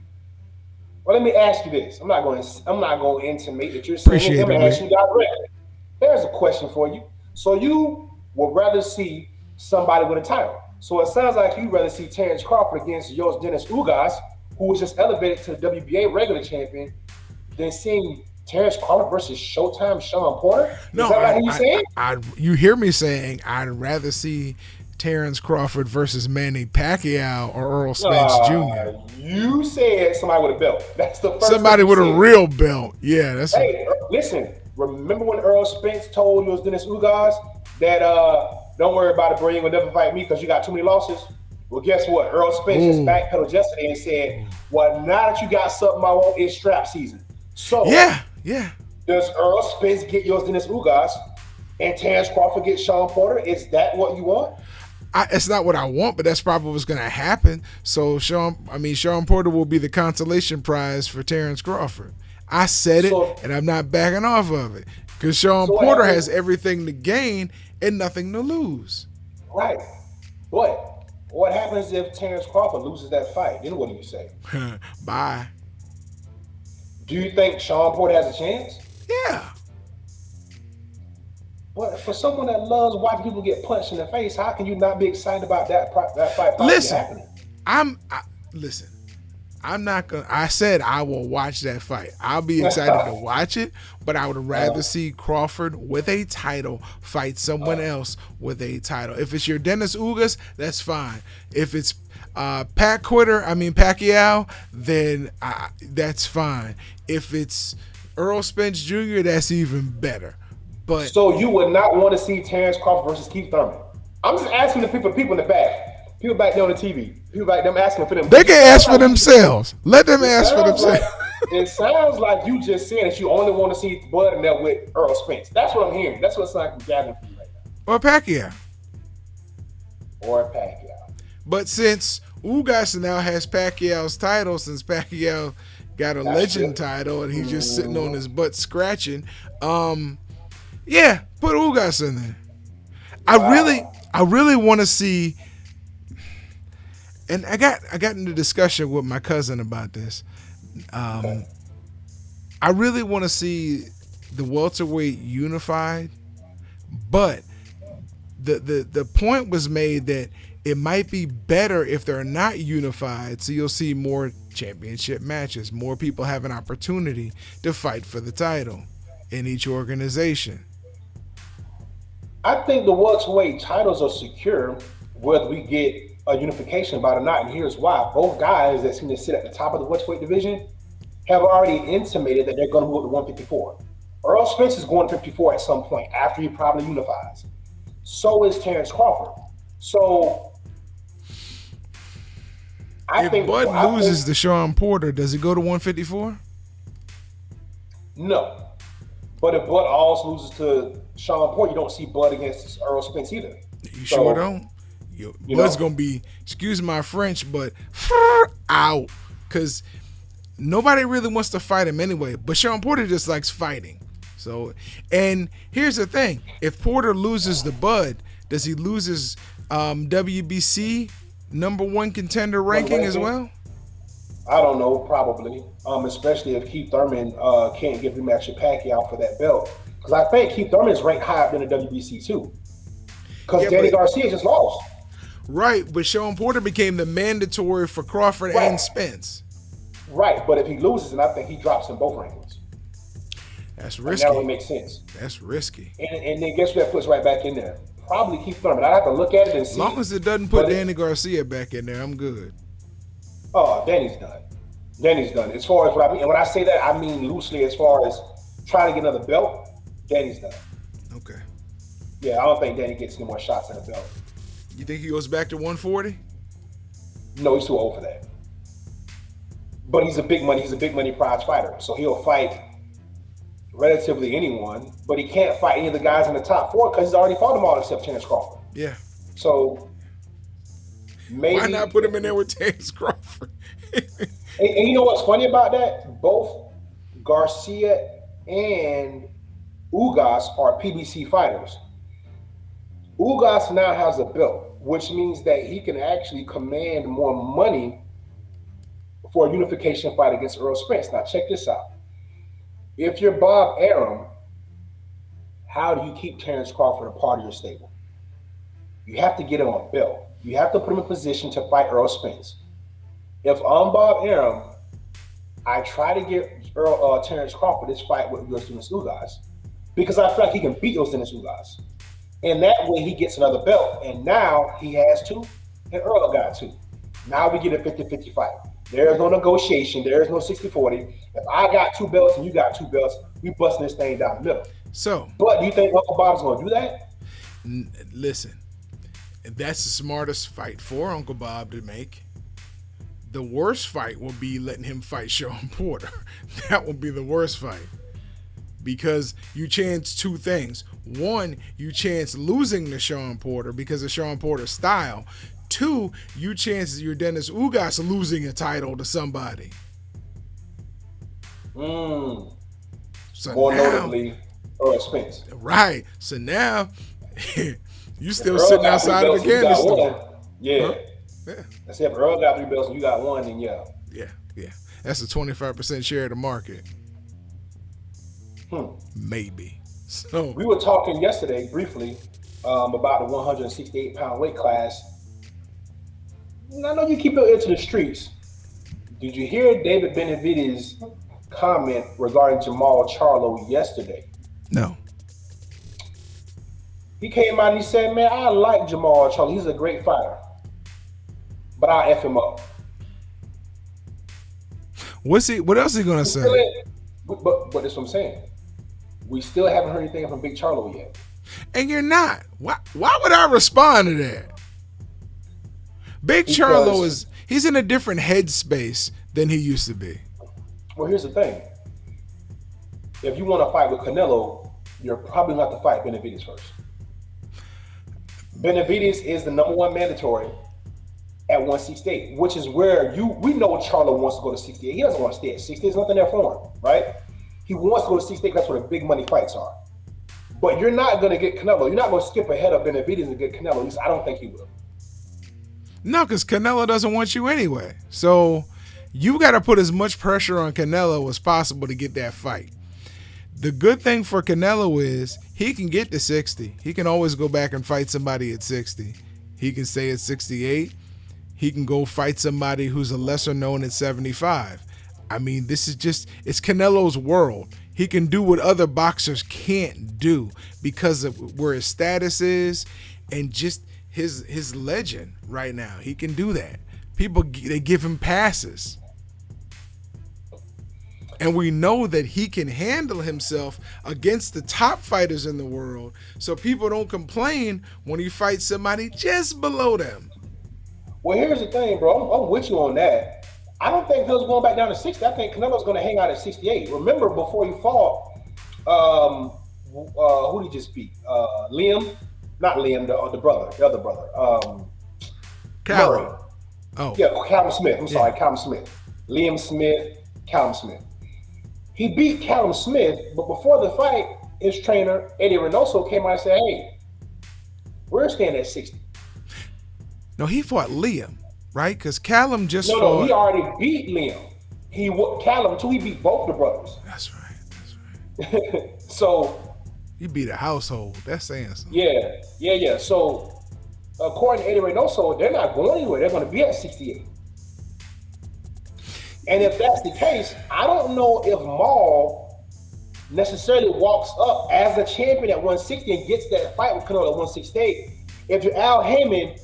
Well, let me ask you this. I'm not going to intimate that you're saying it. I'm going to ask you directly. There's a question for you. So you would rather see somebody with a title. So it sounds like you'd rather see Terrence Crawford against Jos Dennis Ugas, who was just elevated to the WBA regular champion, than seeing Terrence Crawford versus Showtime Sean Porter? No, is that what you're saying? You hear me saying I'd rather see Terrence Crawford versus Manny Pacquiao or Earl Spence Jr. You said somebody with a belt. That's the first somebody with a real belt. Yeah, that's. Hey, listen. Remember when Earl Spence told Jos Dennis Ugas that don't worry about it, bro, you ain't gonna never fight me because you got too many losses? Well, guess what? Earl Spence just backpedaled yesterday and said, well, now that you got something I want, it's strap season. So yeah. Does Earl Spence get Jos Dennis Ugas and Terrence Crawford get Sean Porter? Is that what you want? It's not what I want, but that's probably what's going to happen. So Sean Porter will be the consolation prize for Terrence Crawford. I said it, and I'm not backing off of it because Sean Porter has everything to gain and nothing to lose. Right. But what happens if Terrence Crawford loses that fight? Then what do you say? Bye. Do you think Sean Porter has a chance? Yeah. But for someone that loves watching people get punched in the face, how can you not be excited about that fight possibly Listen, happening? Listen. I'm not gonna. I said I will watch that fight. I'll be excited to watch it, but I would rather see Crawford with a title fight someone else with a title. If it's your Dennis Ugas, that's fine. If it's Pacquiao, then that's fine. If it's Earl Spence Jr., that's even better. But so you would not want to see Terrence Crawford versus Keith Thurman? I'm just asking the people in the back. People back there on the TV. People back them asking for them. They can ask for themselves. Let them ask for themselves. It sounds like you just saying that you only want to see Bud in there with Earl Spence. That's what I'm hearing. That's what it's like I'm gathering from you right now. Or Pacquiao. But since Ugas now has Pacquiao's title, since Pacquiao got a legend title and he's just sitting on his butt scratching, yeah, put Ugas in there. Wow. I really want to see. And I got into discussion with my cousin about this. I really want to see the welterweight unified, but the point was made that it might be better if they're not unified, so you'll see more championship matches, more people have an opportunity to fight for the title in each organization. I think the welterweight titles are secure whether we get a unification about it or not, and here's why. Both guys that seem to sit at the top of the welterweight division have already intimated that they're going to move to 154. Earl Spence is going 54 at some point after he probably unifies. So is Terrence Crawford. So if Bud loses to Sean Porter, does he go to 154? No. But if Bud also loses to Sean Porter, you don't see Bud against Earl Spence either. You sure don't? Bud's going to be, excuse my French, but out. Because nobody really wants to fight him anyway. But Sean Porter just likes fighting. So, and here's the thing. If Porter loses to Bud, does he lose his WBC #1 contender ranking as well? I don't know, probably. Especially if Keith Thurman can't get rematch with Pacquiao for that belt. Because I think Keith Thurman is ranked high up in the WBC too. Because Danny Garcia just lost. Right, but Sean Porter became the mandatory for Crawford and Spence. Right, but if he loses, then I think he drops in both rankings. That's risky. That would make sense. That's risky. And then guess what that puts right back in there? Probably Keith Thurman. I have to look at it and see. As long as it doesn't put Danny Garcia back in there, I'm good. Oh, Danny's done. Danny's done. As far as what I mean, and when I say that, I mean loosely as far as trying to get another belt, Danny's done. Okay. Yeah, I don't think Danny gets any more shots at a belt. You think he goes back to 140? No, he's too old for that. But he's a big money prize fighter. So he'll fight relatively anyone, but he can't fight any of the guys in the top 4 because he's already fought them all except Terrence Crawford. Yeah. So maybe why not put him in there with Terrence Crawford? and you know what's funny about that? Both Garcia and Ugas are PBC fighters. Ugas now has a belt, which means that he can actually command more money for a unification fight against Earl Spence. Now, check this out. If you're Bob Arum, how do you keep Terrence Crawford a part of your stable? You have to get him a belt. You have to put him in position to fight Earl Spence. If I'm Bob Arum, I try to get Terrence Crawford this fight with Dennis Ugas because I feel like he can beat Dennis Ugas. And that way he gets another belt. And now he has 2 and Earl got 2. Now we get a 50-50 fight. There's no negotiation. There's no 60-40. If I got 2 belts and you got 2 belts, we busting this thing down the middle. So, but do you think Uncle Bob's going to do that? Listen, that's the smartest fight for Uncle Bob to make. The worst fight will be letting him fight Sean Porter. That will be the worst fight. Because you chance 2 things. 1, you chance losing to Sean Porter because of Sean Porter's style. 2, you chance your Dennis Ugas losing a title to somebody. So more notably, Earl Spence. Right. So now, you still sitting outside of the candy store. Yeah. Huh? Yeah. Let's say if Earl got 3 belts and you got 1, then yeah. Yeah. That's a 25% share of the market. Maybe. So We were talking yesterday briefly about the 168-pound weight class. And I know you keep your ear to the streets. Did you hear David Benavidez' comment regarding Jamal Charlo yesterday? no. He came out and he said, "Man, I like Jamal Charlo. He's a great fighter, but I'll F him up." What else is he gonna say? But that's what I'm saying. We still haven't heard anything from Big Charlo yet. And you're not. Why would I respond to that? Big Charlo he's in a different headspace than he used to be. Well, here's the thing. If you want to fight with Canelo, you're probably going to have to fight Benavidez first. Benavidez is the number one mandatory at 168, which is where we know Charlo wants to go to 68. He doesn't want to stay at 60. There's nothing there for him, right? He wants to go to 68. That's where the big money fights are. But you're not going to get Canelo. You're not going to skip ahead of Benavidez and get Canelo. At least I don't think he will. No, because Canelo doesn't want you anyway. So you got to put as much pressure on Canelo as possible to get that fight. The good thing for Canelo is he can get to 60. He can always go back and fight somebody at 60. He can stay at 68. He can go fight somebody who's a lesser known at 75. I mean, it's Canelo's world. He can do what other boxers can't do because of where his status is and just his legend right now. He can do that. People, they give him passes. And we know that he can handle himself against the top fighters in the world. So people don't complain when he fights somebody just below them. Well, here's the thing, bro. I'm with you on that. I don't think Canelo's going back down to 60. I think Canelo's going to hang out at 68. Remember, before he fought, who did he just beat? Liam? Not Liam, the other brother. Callum. Murray. Oh. Yeah, Callum Smith. I'm sorry, Callum Smith. Liam Smith, Callum Smith. He beat Callum Smith, but before the fight, his trainer, Eddie Reynoso, came out and said, "Hey, we're staying at 60. No, he fought Liam, right? Because Callum just fought. No, he already beat Liam. Callum too. He beat both the brothers. That's right. So he beat a household. That's saying something. Yeah. So according to Eddie Reynoso, they're not going anywhere. They're going to be at 68. And if that's the case, I don't know if Maul necessarily walks up as a champion at 160 and gets that fight with Canelo at 168. If you're Al Heyman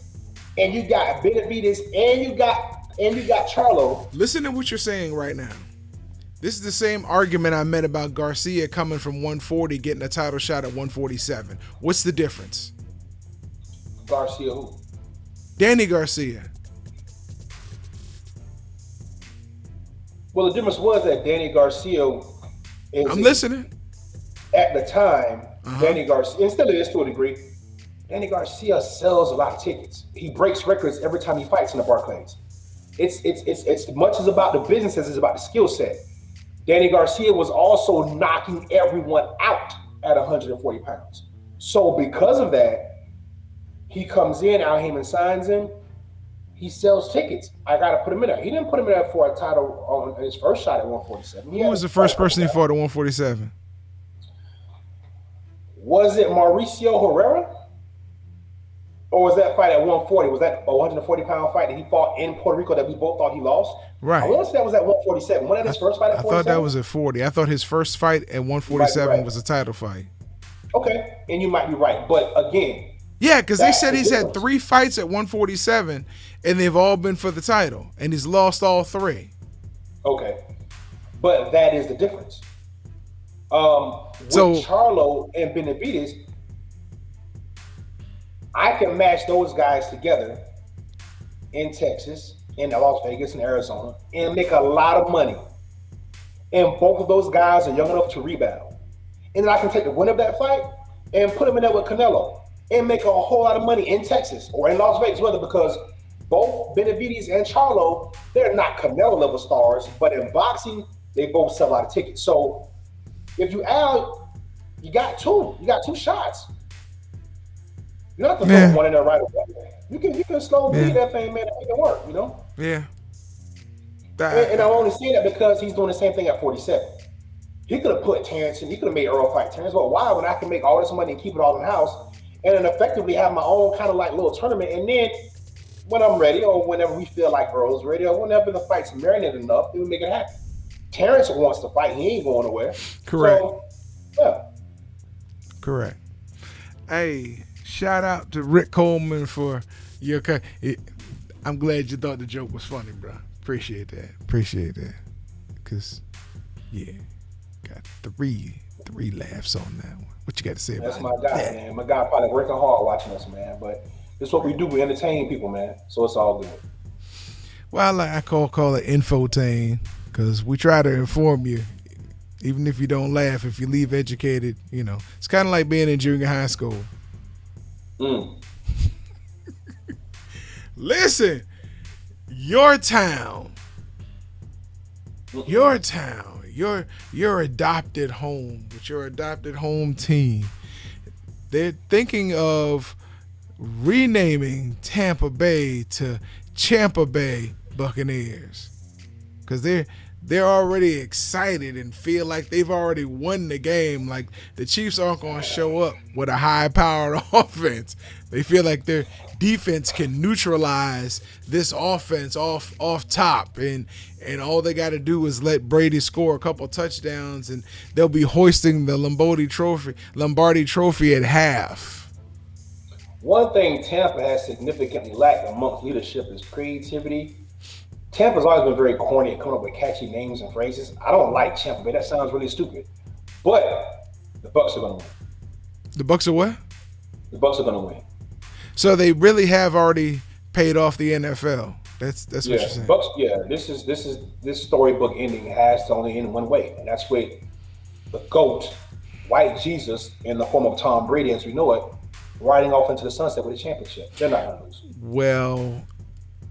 and you got Benavidez and you got Charlo. Listen to what you're saying right now. This is the same argument I made about Garcia coming from 140, getting a title shot at 147. What's the difference? Garcia who? Danny Garcia. Well, the difference was that Danny Garcia I'm listening. At the time, Danny Garcia, and still is to a degree, Danny Garcia sells a lot of tickets. He breaks records every time he fights in the Barclays. It's as much as about the business as it's about the skill set. Danny Garcia was also knocking everyone out at 140 pounds. So because of that, he comes in, Al Heyman signs him, he sells tickets. I got to put him in there. He didn't put him in there for a title on his first shot at 147. Who was the first person he fought at 147? Was it Mauricio Herrera? Or was that fight at 140? Was that a 140-pound fight that he fought in Puerto Rico that we both thought he lost? Right. I want to say that was at 147. Wasn't that his first fight at 147? I thought that was at 40. I thought his first fight at 147 was a title fight. Okay, and you might be right. But again, yeah, because they said he's had 3 fights at 147, and they've all been for the title, and he's lost all 3. Okay, but that is the difference. With Charlo and Benavidez, I can match those guys together in Texas, in Las Vegas, and Arizona, and make a lot of money. And both of those guys are young enough to rebound. And then I can take the winner of that fight and put them in there with Canelo and make a whole lot of money in Texas or in Las Vegas, whether because both Benavidez and Charlo, they're not Canelo level stars, but in boxing, they both sell a lot of tickets. So if you add, you got two shots. You don't have to put one in there right away. You can slowly lead that thing, man, and make it work, you know? Yeah. And I'm only saying that because he's doing the same thing at 47. He could have put Terrence in. He could have made Earl fight Terrence. But why, when I can make all this money and keep it all in house, and then effectively have my own kind of like little tournament, and then when I'm ready, or whenever we feel like Earl's ready, or whenever the fight's marinated enough, then we make it happen. Terrence wants to fight. He ain't going nowhere. Correct. So, yeah. Correct. Hey, shout out to Rick Coleman for your cut. I'm glad you thought the joke was funny, bro. Appreciate that. Cause yeah, got three laughs on that one. What you got to say about That's my guy, that? man. My guy probably working hard watching us, man. But it's what we do. We entertain people, man. So it's all good. Well, I call it infotain, because we try to inform you, even if you don't laugh. If you leave educated, it's kind of like being in junior high school. Listen, your town, your adopted home, with your adopted home team, they're thinking of renaming Tampa Bay to Champa Bay Buccaneers, because they're already excited and feel like they've already won the game. Like the Chiefs aren't going to show up with a high-powered offense. They feel like their defense can neutralize this offense off top, and all they got to do is let Brady score a couple touchdowns, and they'll be hoisting the Lombardi Trophy at half. One thing Tampa has significantly lacked amongst leadership is creativity. Tampa's always been very corny and coming up with catchy names and phrases. I don't like Tampa Bay. That sounds really stupid. But the Bucs are going to win. The Bucs are what? The Bucs are going to win. So they really have already paid off the NFL. That's what you're saying. Bucs. Yeah, this storybook ending has to only end one way, and that's with the GOAT, White Jesus, in the form of Tom Brady, as we know it, riding off into the sunset with a championship. They're not going to lose. Well,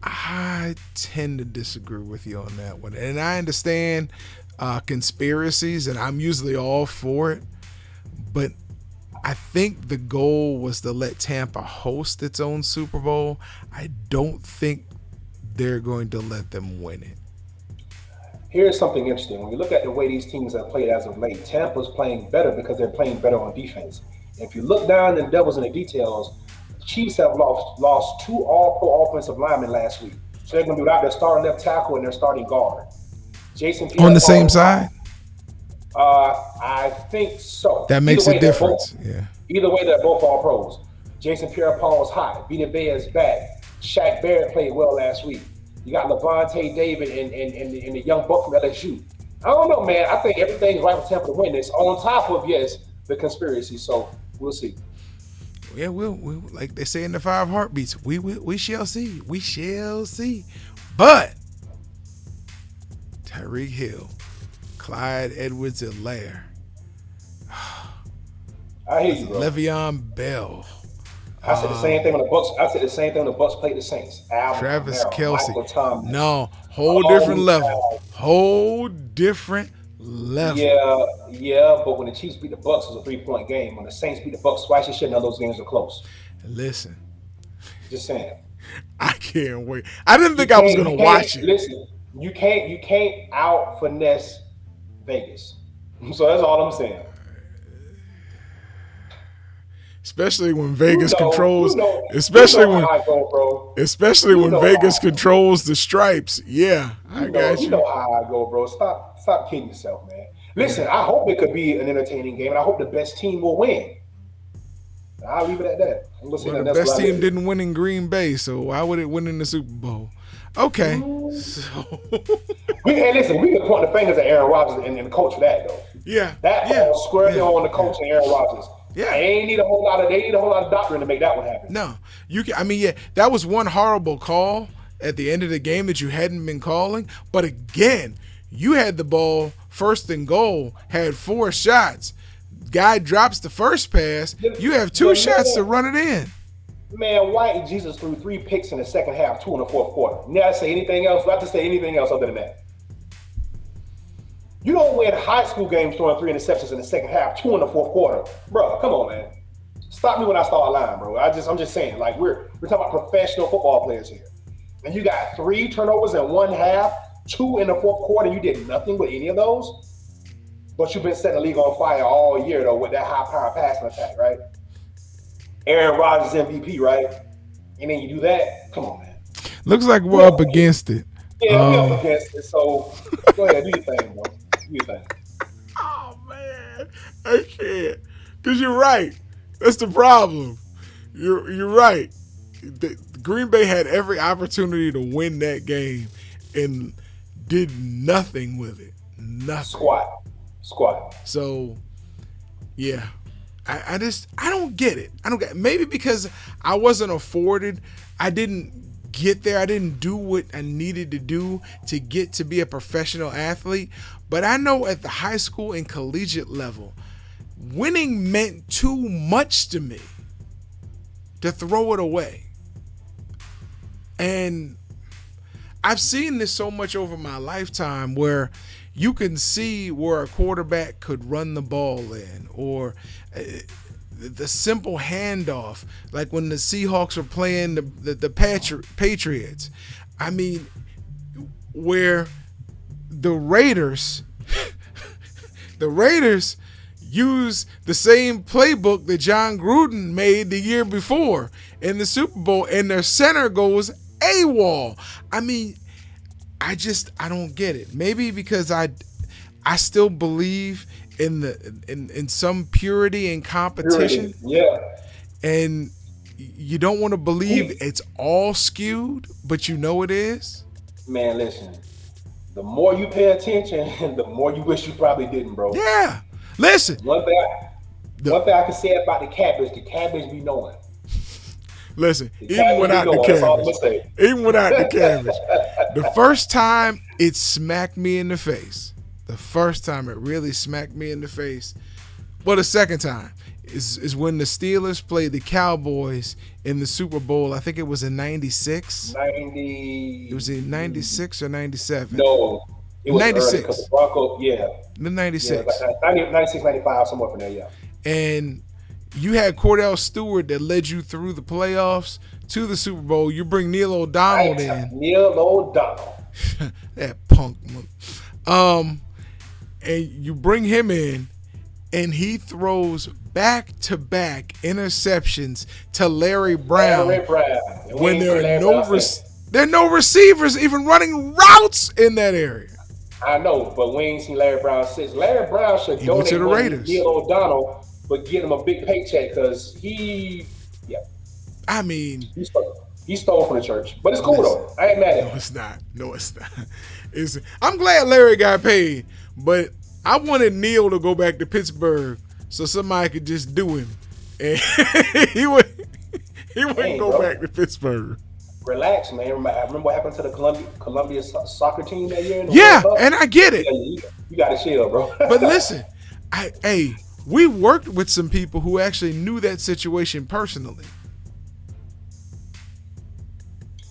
I tend to disagree with you on that one. And I understand conspiracies, and I'm usually all for it. But I think the goal was to let Tampa host its own Super Bowl. I don't think they're going to let them win it. Here's something interesting. When you look at the way these teams have played as of late, Tampa's playing better because they're playing better on defense. If you look down in the devils in the details, the Chiefs have lost 2 all-pro offensive linemen last week. So they're going to be without their starting left tackle and their starting guard. Jason Pierre on the same side? I think so. That makes a difference. Either way, they're both all pros. Jason Pierre-Paul's hot. Vita Vea is back. Shaq Barrett played well last week. You got Levante David and the young buck from LSU. I don't know, man. I think everything's right for Tampa to win this. On top of, yes, the conspiracy. So we'll see. Yeah, we'll like they say in the 5 heartbeats. We shall see. We shall see. But Tyreek Hill, Clyde Edwards-Helaire, I hear you, bro. Le'Veon Bell. I said the same thing when the Bucs. I said the same thing when the Bucs played the Saints. Alvin Travis Kamara, Kelce. Michael Thomas. No, whole different level. Whole different level. Yeah, but when the Chiefs beat the Bucs, it was a 3-point game. When the Saints beat the Bucs twice, you shouldn't know those games are close. Listen, just saying. I can't wait. I didn't think I was going to watch it. Listen, you can't out finesse Vegas. So that's all I'm saying. Especially when Vegas controls, especially when Vegas controls the stripes. Yeah, I got you. You know how I go, bro. Stop kidding yourself, man. Listen, I hope it could be an entertaining game, and I hope the best team will win. I'll leave it at that. Well, the best team didn't win in Green Bay, so why would it win in the Super Bowl? Okay. So. Hey, listen, we can point the fingers at Aaron Rodgers and the coach for that, though. Yeah. That falls squarely on the coach and Aaron Rodgers. Yeah. They need a whole lot of doctoring to make that one happen. No. That was one horrible call at the end of the game that you hadn't been calling. But again, you had the ball first and goal, had 4 shots. Guy drops the first pass. You have 2 shots to run it in. Man, White Jesus threw 3 picks in the second half, 2 in the fourth quarter. You gotta say anything else? Not to say anything else other than that. You don't win high school games throwing 3 interceptions in the second half, 2 in the fourth quarter. Bro, come on, man. Stop me when I start lying, bro. I'm just saying, like we're talking about professional football players here. And you got 3 turnovers in one half, 2 in the fourth quarter, and you did nothing with any of those? But you've been setting the league on fire all year though with that high power passing attack, right? Aaron Rodgers MVP, right? And then you do that. Come on, man. Looks like we're up against it. Yeah, we up against it. So go ahead, do your thing, bro. Do your thing. Oh man, I can't. Cause you're right. That's the problem. You're right. Green Bay had every opportunity to win that game and did nothing with it. Nothing. Squat. So, yeah. I don't get it. I don't get it. Maybe because I wasn't afforded. I didn't get there. I didn't do what I needed to do to get to be a professional athlete. But I know at the high school and collegiate level, winning meant too much to me to throw it away. And I've seen this so much over my lifetime where you can see where a quarterback could run the ball in, or the simple handoff, like when the Seahawks were playing the Patriots. I mean, where the Raiders use the same playbook that John Gruden made the year before in the Super Bowl, and their center goes AWOL. I mean, I don't get it. Maybe because I still believe in some purity and competition. Yeah. And you don't want to believe it's all skewed, but you know it is. Man, listen. The more you pay attention, the more you wish you probably didn't, bro. Yeah. Listen. One thing I can say about the cabbage be knowing. Listen, even without the cabbage, the first time it smacked me in the face, the second time is when the Steelers played the Cowboys in the Super Bowl. I think it was in 96. It was in 96 or 97. No, it was 96. Because the Broncos, The 96. Yeah, 96, 95, somewhere from there, yeah. And you had Cordell Stewart that led you through the playoffs to the Super Bowl. You bring Neil O'Donnell in. Neil O'Donnell. That punk. And you bring him in, and he throws back-to-back interceptions to Larry Brown. When there are no receivers even running routes in that area. I know, but we ain't seen Larry Brown since. Larry Brown should donate to the Raiders. Neil O'Donnell, but get him a big paycheck because I mean, he stole from the church, but it's cool though. I ain't mad at him. No, it's not. I'm glad Larry got paid, but I wanted Neil to go back to Pittsburgh so somebody could just do him, and he wouldn't go back to Pittsburgh. Relax, man. Remember what happened to the Columbia soccer team that year? And I get it. Yeah, you got to chill, bro. But listen, we worked with some people who actually knew that situation personally.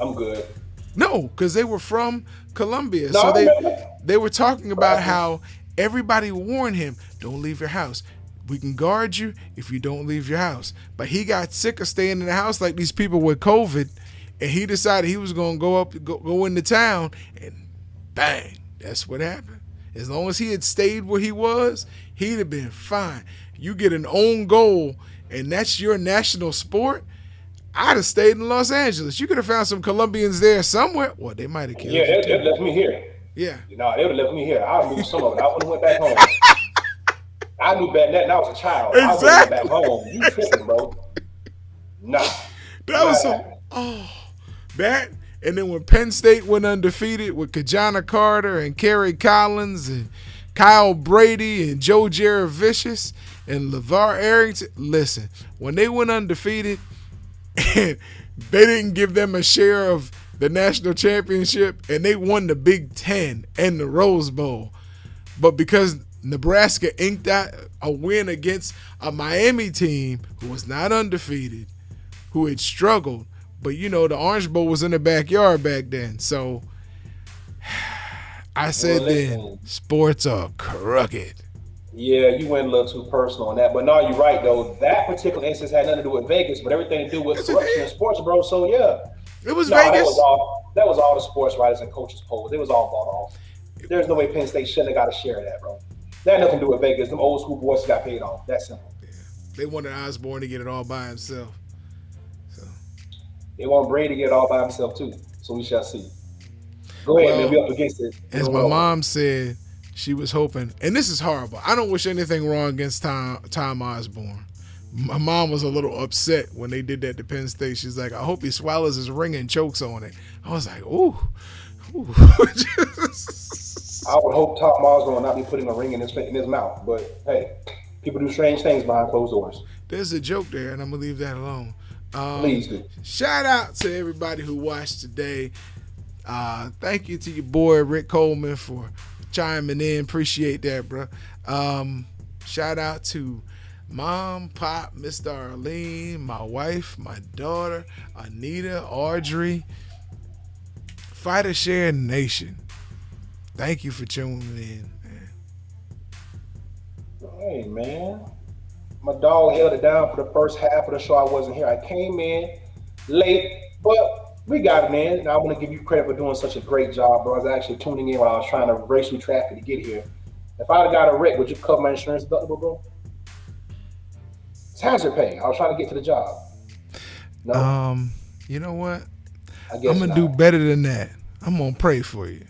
I'm good. No, because they were from Columbia. No, so they were talking about how everybody warned him, don't leave your house. We can guard you if you don't leave your house. But he got sick of staying in the house like these people with COVID, and he decided he was going to go into town, and bang, that's what happened. As long as he had stayed where he was, he'd have been fine. You get an own goal, and that's your national sport, I'd have stayed in Los Angeles. You could have found some Colombians there somewhere. Well, they might have killed you. Yeah, they'd left me here. Yeah. No, they would have left me here. I would have moved some of it. I would have went back home. I knew better than that, and I was a child. Exactly. I would have went back home. You tripping, bro. Nah. That was that. And then when Penn State went undefeated with Kajana Carter and Kerry Collins and Kyle Brady and Joe Jaravicious and LeVar Arrington, listen, when they went undefeated and they didn't give them a share of the national championship and they won the Big Ten and the Rose Bowl, but because Nebraska inked out a win against a Miami team who was not undefeated, who had struggled, but you know the Orange Bowl was in the backyard back then. So I said then, sports are crooked. Yeah, you went a little too personal on that. But no, you're right, though. That particular instance had nothing to do with Vegas, but everything to do with corruption in sports, bro. So, yeah. It was Vegas. That was all the sports writers and coaches polls. It was all bought off. There's no way Penn State shouldn't have got a share of that, bro. That had nothing to do with Vegas. Them old school boys got paid off. That's simple. They wanted Osborne to get it all by himself. So, They want Brady to get it all by himself too. So we shall see. Go ahead, man. We up against it. as my mom said, she was hoping, and this is horrible. I don't wish anything wrong against Tom Osborne. My mom was a little upset when they did that to Penn State. She's like, I hope he swallows his ring and chokes on it. I was like, ooh. I would hope Tom Osborne will not be putting a ring in his mouth. But hey, people do strange things behind closed doors. There's a joke there, and I'm going to leave that alone. Please do. Shout out to everybody who watched today. Thank you to your boy Rick Coleman for chiming in. Appreciate that, bro. Shout out to Mom, Pop, Mr. Arlene, my wife, my daughter, Anita, Audrey, Fighter Share Nation. Thank you for tuning in, man. Hey, man. My dog held it down for the first half of the show. I wasn't here. I came in late, but we got it, man. And I want to give you credit for doing such a great job, bro. I was actually tuning in while I was trying to race through traffic to get here. If I'd have got a wreck, would you cover my insurance deductible, bro? It's hazard pay. I was trying to get to the job. No? You know what? I guess I'm gonna do better than that. I'm gonna pray for you.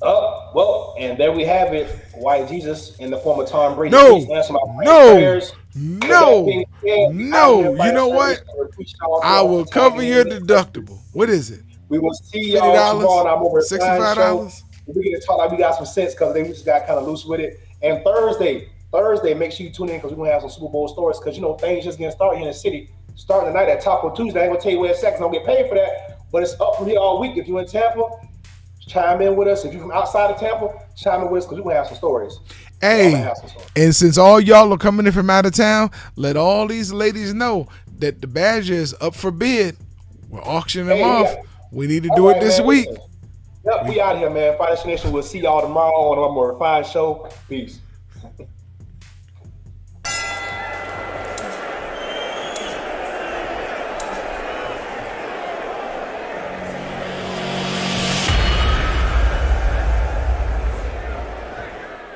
Well, and there we have it. White Jesus in the form of Tom Brady. No, Please answer my no, prayers. no. You know what? I will cover your deductible. What is it? We will see y'all tomorrow. And I'm over at $65. We get to talk like we got some sense because they just got kind of loose with it. And Thursday, make sure you tune in because we're gonna have some Super Bowl stories because things just getting started here in the city. Starting tonight at Taco Tuesday. I ain't gonna tell you where it's at because I don't get paid for that, but it's up from here all week. If you're in Tampa, chime in with us. If you're from outside of Tampa, chime in with us because we're gonna have some stories. Hey, and since all y'all are coming in from out of town, let all these ladies know that the Badger is up for bid. We're auctioning them off. We need to do it this week. Yep, we out here, man. Fighter Nation. We'll see y'all tomorrow on a more refined show. Peace.